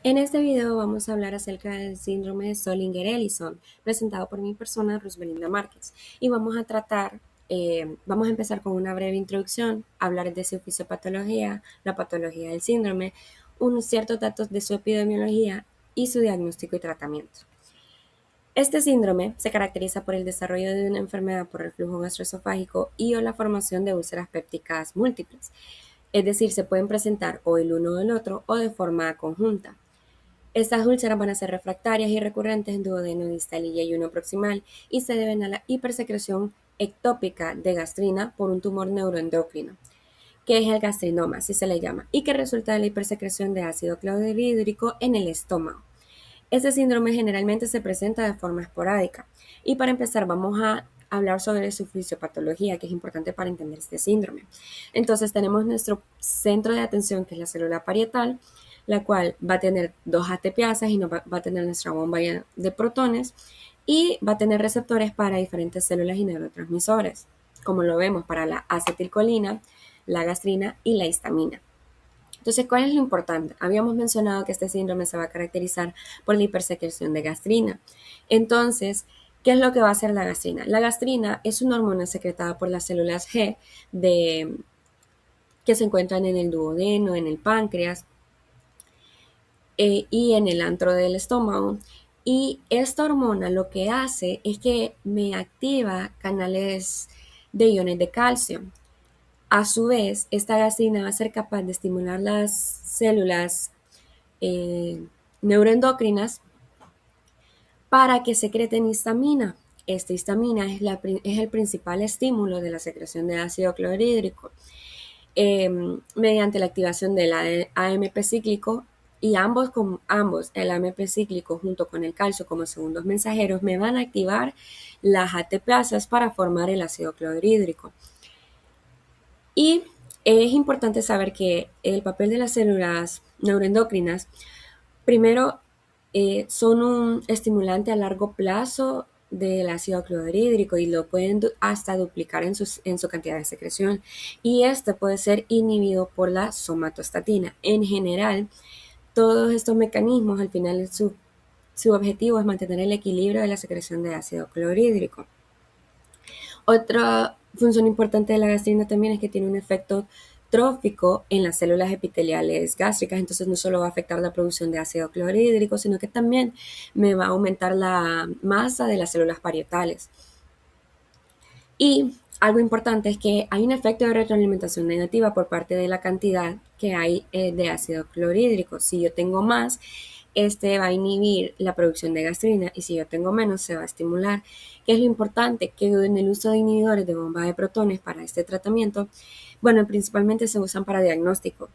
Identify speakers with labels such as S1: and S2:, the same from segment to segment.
S1: En este video vamos a hablar acerca del síndrome de Zollinger-Ellison, presentado por mi persona, Rosbelinda Márquez. Y vamos a empezar con una breve introducción, hablar de su fisiopatología, la patología del síndrome, unos ciertos datos de su epidemiología y su diagnóstico y tratamiento. Este síndrome se caracteriza por el desarrollo de una enfermedad por reflujo gastroesofágico y o la formación de úlceras pépticas múltiples. Es decir, se pueden presentar o el uno o el otro o de forma conjunta. Estas úlceras van a ser refractarias y recurrentes en duodeno distal y ayuno proximal y se deben a la hipersecreción ectópica de gastrina por un tumor neuroendocrino, que es el gastrinoma, así se le llama, y que resulta de la hipersecreción de ácido clorhídrico en el estómago. Este síndrome generalmente se presenta de forma esporádica. Y para empezar vamos a hablar sobre su fisiopatología, que es importante para entender este síndrome. Entonces tenemos nuestro centro de atención, que es la célula parietal, la cual va a tener dos ATPasas y va a tener nuestra bomba de protones y va a tener receptores para diferentes células y neurotransmisores, como lo vemos para la acetilcolina, la gastrina y la histamina. Entonces, ¿cuál es lo importante? Habíamos mencionado que este síndrome se va a caracterizar por la hipersecreción de gastrina. Entonces, ¿qué es lo que va a hacer la gastrina? La gastrina es una hormona secretada por las células G que se encuentran en el duodeno, en el páncreas y en el antro del estómago. Y esta hormona lo que hace es que me activa canales de iones de calcio. A su vez, esta gastrina va a ser capaz de estimular las células neuroendocrinas para que secreten histamina. Esta histamina es el principal estímulo de la secreción de ácido clorhídrico mediante la activación del AMP cíclico y ambos, el AMP cíclico junto con el calcio como segundos mensajeros, me van a activar las ATPasas para formar el ácido clorhídrico. Y es importante saber que el papel de las células neuroendocrinas, primero, son un estimulante a largo plazo del ácido clorhídrico y lo pueden hasta duplicar en su cantidad de secreción. Y este puede ser inhibido por la somatostatina. En general, todos estos mecanismos, al final, su objetivo es mantener el equilibrio de la secreción de ácido clorhídrico. Otra función importante de la gastrina también es que tiene un efecto trófico en las células epiteliales gástricas, entonces no solo va a afectar la producción de ácido clorhídrico, sino que también me va a aumentar la masa de las células parietales. Y algo importante es que hay un efecto de retroalimentación negativa por parte de la cantidad que hay de ácido clorhídrico. Si yo tengo más, este va a inhibir la producción de gastrina y si yo tengo menos, se va a estimular. ¿Qué es lo importante? Que en el uso de inhibidores de bomba de protones para este tratamiento, bueno, principalmente se usan para diagnóstico,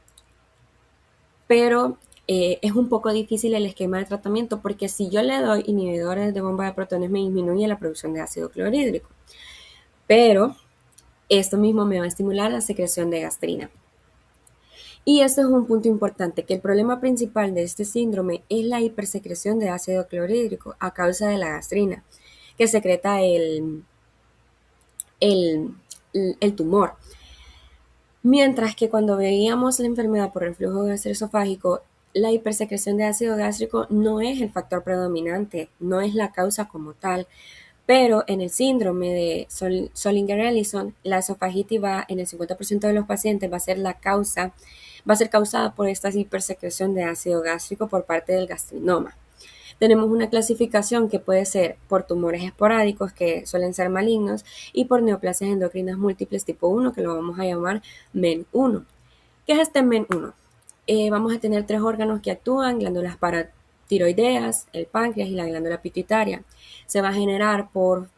S1: pero es un poco difícil el esquema de tratamiento porque si yo le doy inhibidores de bomba de protones me disminuye la producción de ácido clorhídrico, pero esto mismo me va a estimular la secreción de gastrina. Y esto es un punto importante, que el problema principal de este síndrome es la hipersecreción de ácido clorhídrico a causa de la gastrina, que secreta el, el tumor. Mientras que cuando veíamos la enfermedad por reflujo gastroesofágico, la hipersecreción de ácido gástrico no es el factor predominante, no es la causa como tal, pero en el síndrome de Zollinger-Ellison, la esofagitis en el 50% de los pacientes va a ser va a ser causada por esta hipersecreción de ácido gástrico por parte del gastrinoma. Tenemos una clasificación que puede ser por tumores esporádicos, que suelen ser malignos, y por neoplasias endocrinas múltiples tipo 1, que lo vamos a llamar MEN1. ¿Qué es este MEN1? Vamos a tener tres órganos que actúan: glándulas paratiroideas, el páncreas y la glándula pituitaria. Se va a generar por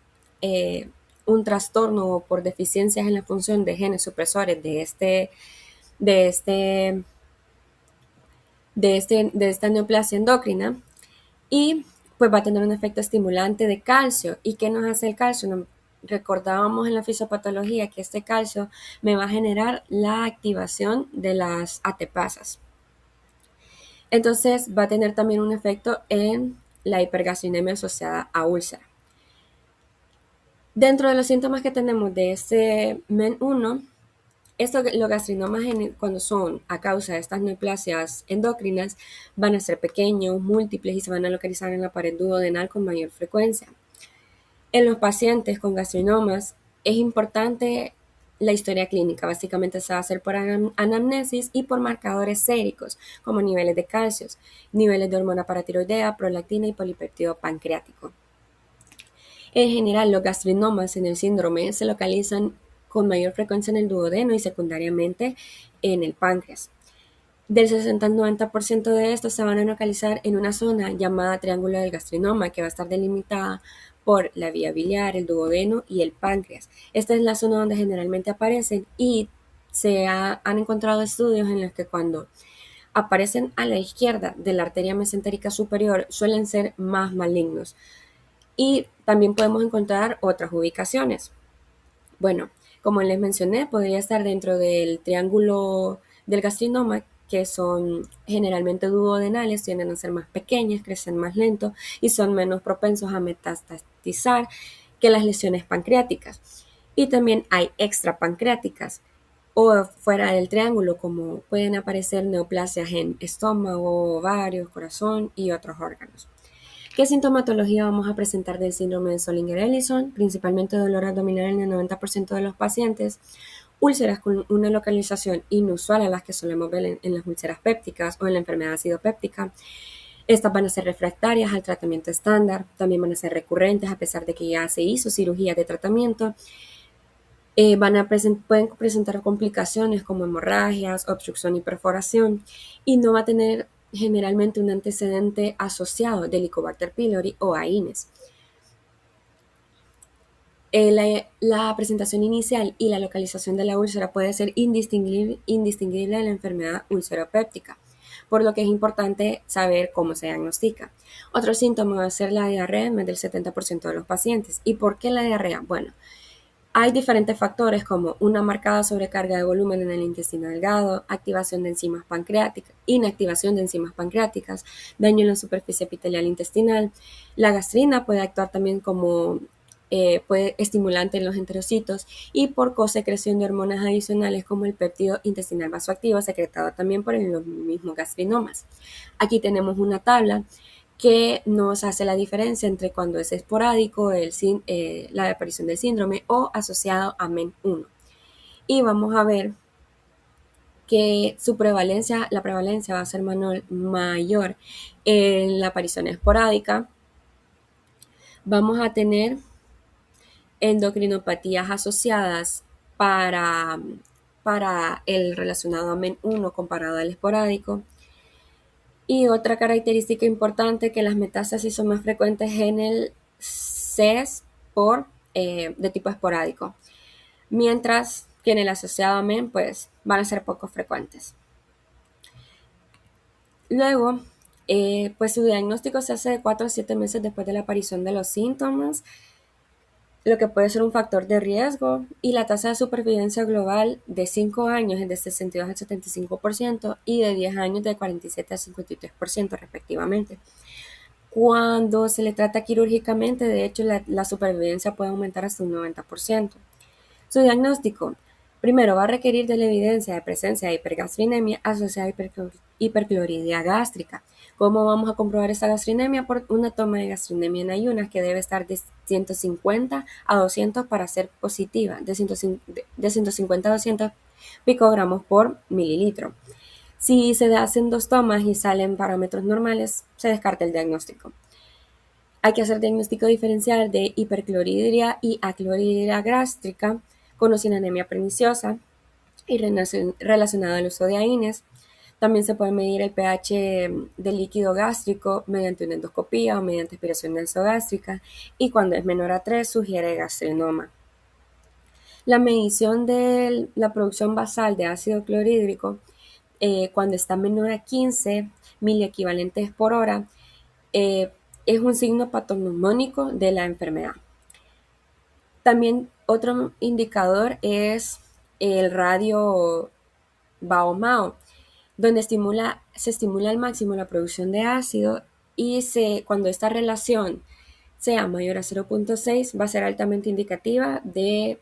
S1: un trastorno o por deficiencias en la función de genes supresores de, este, de esta neoplasia endocrina y pues va a tener un efecto estimulante de calcio. ¿Y qué nos hace el calcio? Recordábamos en la fisiopatología que este calcio me va a generar la activación de las ATPasas. Entonces va a tener también un efecto en la hipergastrinemia asociada a úlcera. Dentro de los síntomas que tenemos de este MEN1 Los gastrinomas cuando son a causa de estas neoplasias endocrinas van a ser pequeños, múltiples y se van a localizar en la pared duodenal con mayor frecuencia. En los pacientes con gastrinomas es importante la historia clínica. Básicamente se va a hacer por anamnesis y por marcadores séricos, como niveles de calcio, niveles de hormona paratiroidea, prolactina y polipéptido pancreático. En general, los gastrinomas en el síndrome se localizan con mayor frecuencia en el duodeno y secundariamente en el páncreas. Del 60 al 90% de estos se van a localizar en una zona llamada triángulo del gastrinoma, que va a estar delimitada por la vía biliar, el duodeno y el páncreas. Esta es la zona donde generalmente aparecen y han encontrado estudios en los que cuando aparecen a la izquierda de la arteria mesentérica superior suelen ser más malignos. Y también podemos encontrar otras ubicaciones. Bueno, como les mencioné, podría estar dentro del triángulo del gastrinoma, que son generalmente duodenales, tienden a ser más pequeñas, crecen más lento y son menos propensos a metastatizar que las lesiones pancreáticas. Y también hay extrapancreáticas o fuera del triángulo, como pueden aparecer neoplasias en estómago, ovarios, corazón y otros órganos. ¿Qué sintomatología vamos a presentar del síndrome de Zollinger-Ellison? Principalmente dolor abdominal en el 90% de los pacientes, úlceras con una localización inusual a las que solemos ver en las úlceras pépticas o en la enfermedad acidopéptica. Estas van a ser refractarias al tratamiento estándar, también van a ser recurrentes a pesar de que ya se hizo cirugía de tratamiento. Pueden presentar complicaciones como hemorragias, obstrucción y perforación y no va a tener generalmente un antecedente asociado de Helicobacter pylori o AINES. La presentación inicial y la localización de la úlcera puede ser indistinguible de la enfermedad ulceropéptica, por lo que es importante saber cómo se diagnostica. Otro síntoma va a ser la diarrea en más del 70% de los pacientes. ¿Y por qué la diarrea? Bueno, hay diferentes factores como una marcada sobrecarga de volumen en el intestino delgado, activación de enzimas pancreáticas, inactivación de enzimas pancreáticas, daño en la superficie epitelial intestinal. La gastrina puede actuar también como estimulante en los enterocitos y por cosecreción de hormonas adicionales como el péptido intestinal vasoactivo secretado también por los mismos gastrinomas. Aquí tenemos una tabla que nos hace la diferencia entre cuando es esporádico la aparición del síndrome o asociado a MEN1. Y vamos a ver que la prevalencia va a ser mayor en la aparición esporádica. Vamos a tener endocrinopatías asociadas para el relacionado a MEN1 comparado al esporádico. Y otra característica importante que las metástasis son más frecuentes en el CES de tipo esporádico, mientras que en el asociado a MEN pues van a ser poco frecuentes. Luego, pues su diagnóstico se hace de 4 a 7 meses después de la aparición de los síntomas, lo que puede ser un factor de riesgo, y la tasa de supervivencia global de 5 años es de 62 al 75% y de 10 años de 47 al 53% respectivamente. Cuando se le trata quirúrgicamente, de hecho, la supervivencia puede aumentar hasta un 90%. Su diagnóstico, primero, va a requerir de la evidencia de presencia de hipergastrinemia asociada a hipercloridria gástrica. ¿Cómo vamos a comprobar esta gastrinemia? Por una toma de gastrinemia en ayunas que debe estar de 150 a 200 para ser positiva, de 150 a 200 picogramos por mililitro. Si se hacen 2 tomas y salen parámetros normales, se descarta el diagnóstico. Hay que hacer diagnóstico diferencial de hipercloridria y acloridria gástrica con anemia perniciosa y relacionado al uso de AINES. También se puede medir el pH del líquido gástrico mediante una endoscopía o mediante aspiración nasogástrica y cuando es menor a 3 sugiere gastrinoma. La medición de la producción basal de ácido clorhídrico cuando está menor a 15 miliequivalentes por hora es un signo patognomónico de la enfermedad. También otro indicador es el radio Baumau, donde se estimula al máximo la producción de ácido y cuando esta relación sea mayor a 0.6 va a ser altamente indicativa de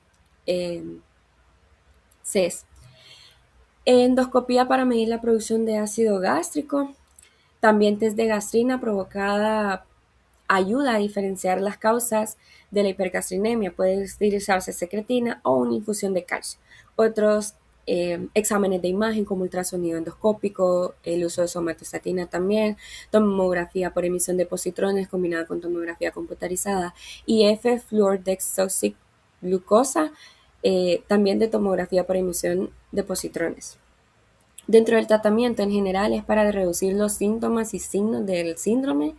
S1: CES. Endoscopía para medir la producción de ácido gástrico. También test de gastrina provocada ayuda a diferenciar las causas de la hipergastrinemia. Puede utilizarse secretina o una infusión de calcio. Otros exámenes de imagen como ultrasonido endoscópico, el uso de somatostatina también, tomografía por emisión de positrones combinada con tomografía computarizada y F-fluorodeoxyglucosa, también de tomografía por emisión de positrones. Dentro del tratamiento en general es para reducir los síntomas y signos del síndrome,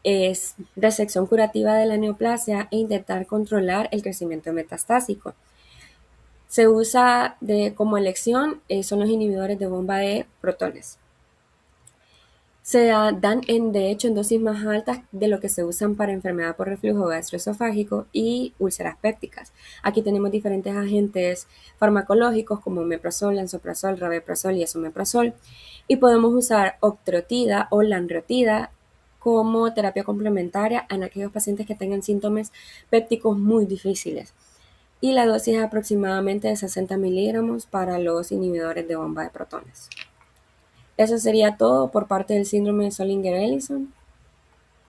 S1: es resección curativa de la neoplasia e intentar controlar el crecimiento metastásico. Se usa como elección, son los inhibidores de bomba de protones. Se dan de hecho en dosis más altas de lo que se usan para enfermedad por reflujo gastroesofágico y úlceras pépticas. Aquí tenemos diferentes agentes farmacológicos como omeprazol, lansoprazol, rabeprazol y esomeprazol. Y podemos usar octreotida o lanreotida como terapia complementaria en aquellos pacientes que tengan síntomas pépticos muy difíciles. Y la dosis es aproximadamente de 60 miligramos para los inhibidores de bomba de protones. Eso sería todo por parte del síndrome de Zollinger-Ellison.